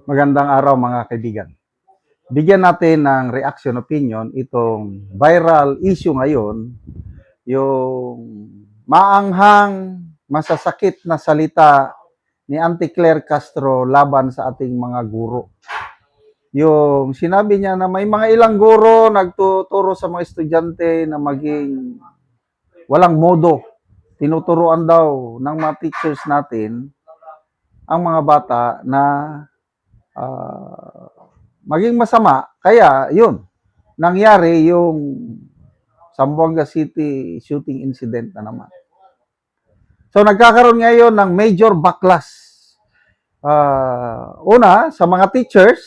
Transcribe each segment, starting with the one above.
Magandang araw mga kaibigan. Bigyan natin ng reaction opinion itong viral issue ngayon, yung maanghang, masasakit na salita ni Auntie Claire Castro laban sa ating mga guro. Yung sinabi niya na may mga ilang guro nagtuturo sa mga estudyante na maging walang modo. Tinuturuan daw ng mga teachers natin ang mga bata na maging masama. Kaya yun, nangyari yung Zamboanga City shooting incident na naman. So nagkakaroon ngayon ng major backlash. Una, sa mga teachers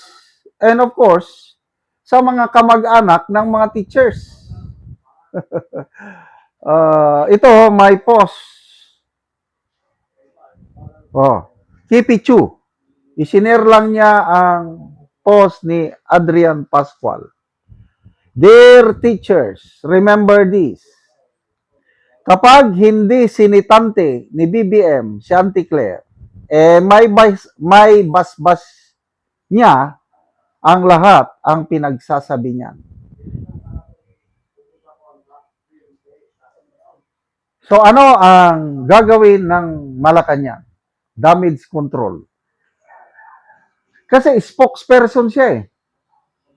and of course, sa mga kamag-anak ng mga teachers. Ito, may post. Kipi Chu. Isinare lang niya ang post ni Adrian Pascual. Dear teachers, remember this. Kapag hindi sinitante ni BBM si Auntie Claire, may basbas niya ang lahat ang pinagsasabi niya. So ano ang gagawin ng Malacanang? Damage control. Kasi spokesperson siya eh.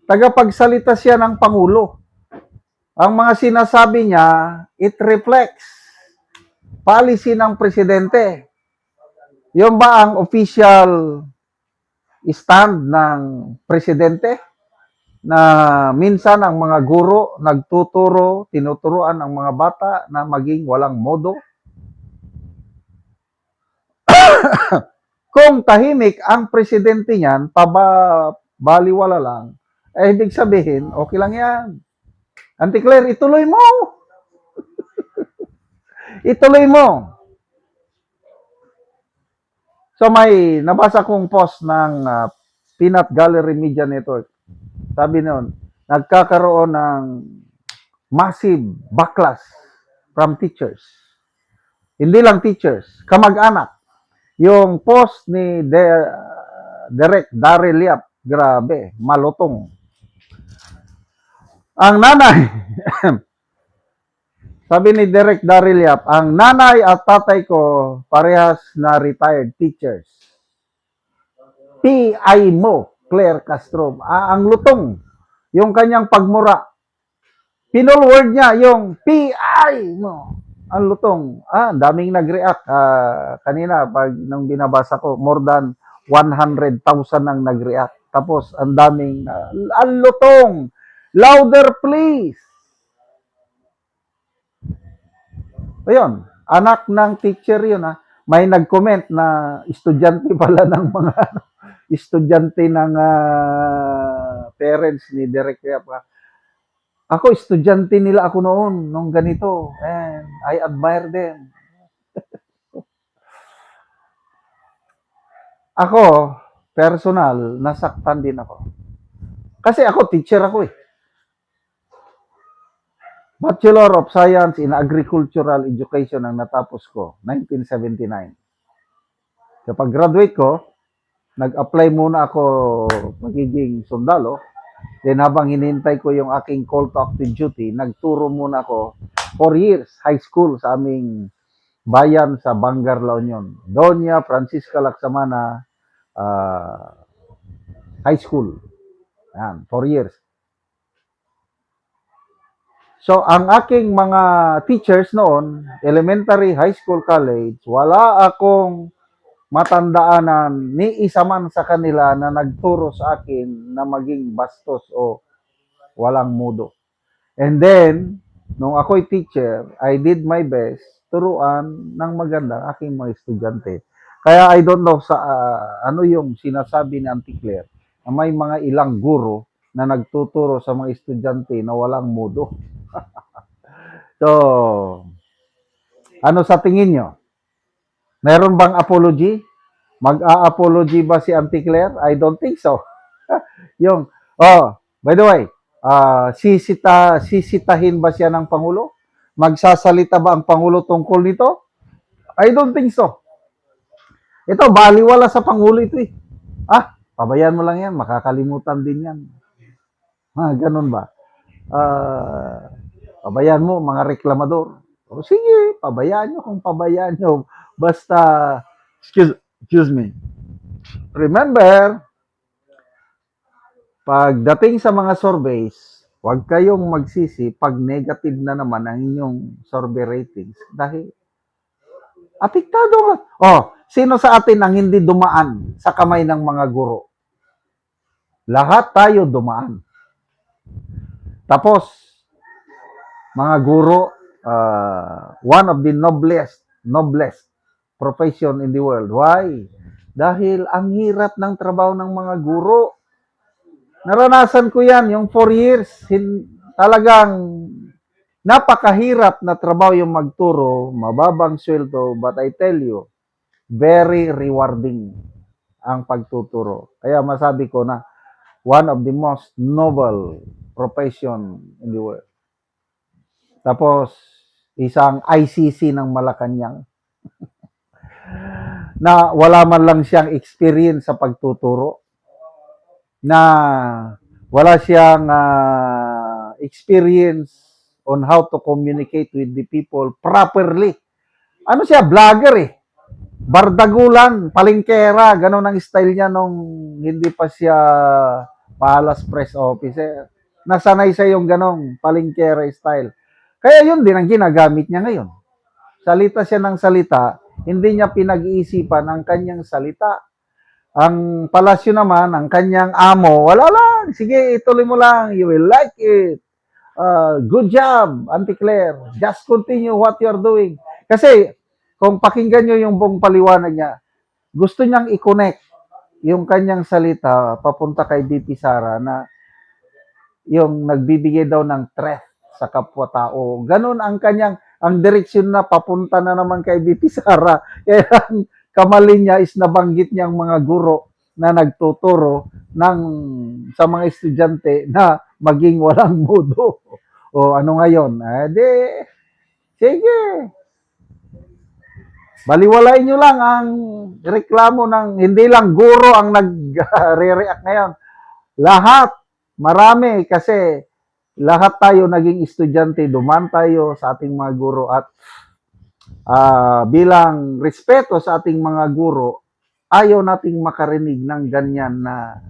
Tagapagsalita siya ng Pangulo. Ang mga sinasabi niya, it reflects policy ng presidente. Yung ba ang official stand ng presidente? Na minsan ang mga guro nagtuturo, tinuturuan ang mga bata na maging walang modo. Kung tahimik ang presidente niyan, baliwala lang, ibig sabihin, okay lang yan. Auntie Claire, ituloy mo. Ituloy mo. So may nabasa kong post ng Peanut Gallery Media Network. Sabi noon, nagkakaroon ng massive backlash from teachers. Hindi lang teachers, kamag-anak. Yung post ni Direk Daryl Yap, grabe, malutong. Ang nanay, sabi ni Direk Daryl Yap, ang nanay at tatay ko parehas na retired teachers. PI mo, Claire Castro. Ang lutong, yung kanyang pagmura. Pinol word niya, yung PI mo. Ang lutong. Daming nag-react. Kanina, nung binabasa ko, more than 100,000 ang nag-react. Tapos, ang daming, ang lutong. Louder, please. Ayun, anak ng teacher yun. May nag-comment na estudyante pala ng mga estudyante ng parents ni Derek Yap. Ako, estudyante nila ako noon, nung ganito. And I admire them. Ako, personal, nasaktan din ako. Kasi ako, teacher ako eh. Bachelor of Science in Agricultural Education ang natapos ko, 1979. Kapag graduate ko, nag-apply muna ako magiging sundalo. Then habang hinintay ko yung aking call to active duty, nagturo muna ako 4 years high school sa aming bayan sa Bangar, La Union. Doña Francisca Laksamana High School. Yan, 4 years. So, ang aking mga teachers noon, elementary, high school, college, wala akong matandaanan ni isa man sa kanila na nagturo sa akin na maging bastos o walang mudo. And then, nung ako'y teacher, I did my best turuan ng maganda aking mga estudyante. Kaya I don't know sa ano yung sinasabi ni Auntie Claire na may mga ilang guro na nagtuturo sa mga estudyante na walang mudo. So, ano sa tingin nyo? Meron bang apology? Mag-a-apology ba si Auntie Claire? I don't think so. By the way, sisitahin ba siya ng Pangulo? Magsasalita ba ang Pangulo tungkol nito? I don't think so. Ito, baliwala sa Pangulo ito eh. pabayaan mo lang yan, makakalimutan din yan. Ganun ba? Pabayaan mo, mga reklamador. O sige, pabayaan nyo kung pabayaan nyo. Basta, excuse me. Remember, pagdating sa mga surveys, huwag kayong magsisi pag negative na naman ang inyong survey ratings. Dahil, apektado ka. Sino sa atin ang hindi dumaan sa kamay ng mga guro? Lahat tayo dumaan. Tapos, mga guro, one of the noblest profession in the world. Why? Dahil ang hirap ng trabaho ng mga guro. Naranasan ko yan, yung 4 years. Talagang napakahirap na trabaho yung magturo, mababang sweldo, but I tell you, very rewarding ang pagtuturo. Kaya masabi ko na one of the most noble profession in the world. Tapos, isang ICC ng Malacanang na wala man lang siyang experience sa pagtuturo, na wala siyang experience on how to communicate with the people properly. Ano siya? Vlogger eh. Bardagulan, palingkera, ganun ang style niya nung hindi pa siya Palace Press Officer. Nasanay siya yung ganong palingkera style. Kaya yun din ang ginagamit niya ngayon. Salita siya ng salita, hindi niya pinag-iisipan ang kanyang salita. Ang palasyo naman, ang kanyang amo, wala lang. Sige, ituloy mo lang. You will like it. Good job, Auntie Claire. Just continue what you're doing. Kasi, kung pakinggan nyo yung buong paliwanag niya, gusto niyang i-connect yung kanyang salita papunta kay DP Sara na yung nagbibigay daw ng threat sa kapwa-tao. Ganun ang kanyang, ang direksyon na papunta na naman kay DP Sara. Kaya kamali niya is nabanggit niyang mga guro na nagtuturo sa mga estudyante na maging walang modo. O ano ngayon? Sige. Baliwalain nyo lang ang reklamo ng hindi lang guro ang nag-react ngayon. Lahat, marami kasi lahat tayo naging estudyante, duman tayo sa ating mga guro at bilang respeto sa ating mga guro, ayaw nating makarinig ng ganyan na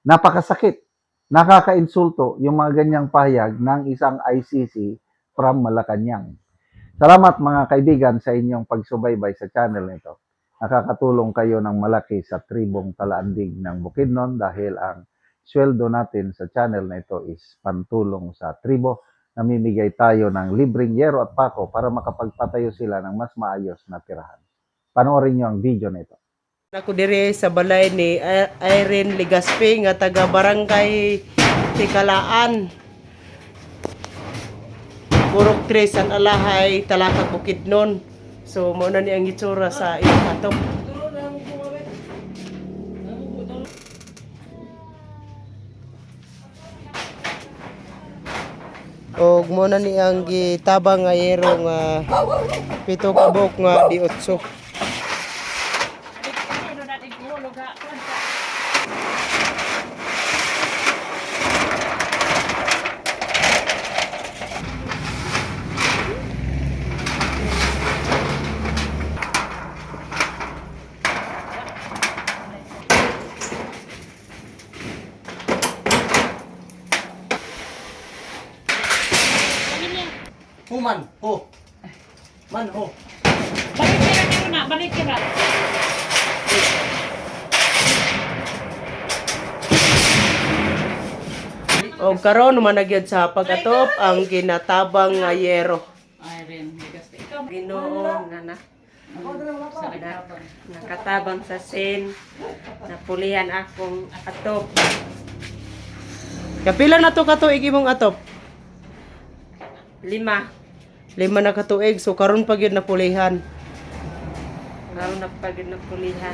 napakasakit, nakakainsulto yung mga ganyang pahayag ng isang ICC from Malacanang. Salamat mga kaibigan sa inyong pagsubaybay sa channel nito. Nakakatulong kayo ng malaki sa tribong Talaandig ng Bukidnon dahil ang sweldo natin sa channel na ito is pantulong sa tribo. Namimigay tayo ng libreng yero at pako para makapagpatayo sila ng mas maayos na tirahan. Panoorin nyo ang video nito. Ako dire sa balay ni Irene Ligaspi nga taga Barangay Tikalaan. Purok 3 San Alahay, Talakag Bukidnon. So mo na ni ang itsura sa ilang atop. Og mo na ni ang gitabang nga yero nga 7 kabok nga di 8. Man, ho. Man, ho. Balik kira kira na, balik kira. O karon managyod sa pag-atop ang ginatabang nga yero. Irene, kasi ikaw. Ginoo nga nakatabang sa sin, napulihan akong atop. Kapila na to katuig imong atop? 5. 5 na katuig, so karon pa gyud napulihan. Karon nagpagid napulihan.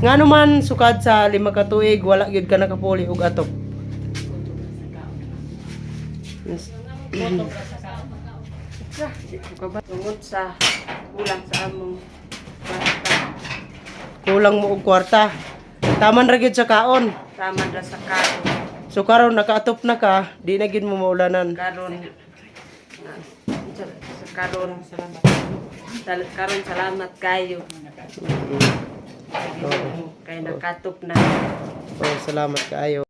Ngano man sukad sa 5 katuig wala gyud ka nakapuli og atop. Tungod sa kulang sa among basta. Kulang mo og kwarta. taman ra gyud sa kaon. Taman ra sa kaon. So karon nakaatop na ka, di na gid mo maulanan. Karon sa karon karon salamat kayo. Kay nakatop na. Oh, salamat kaayo.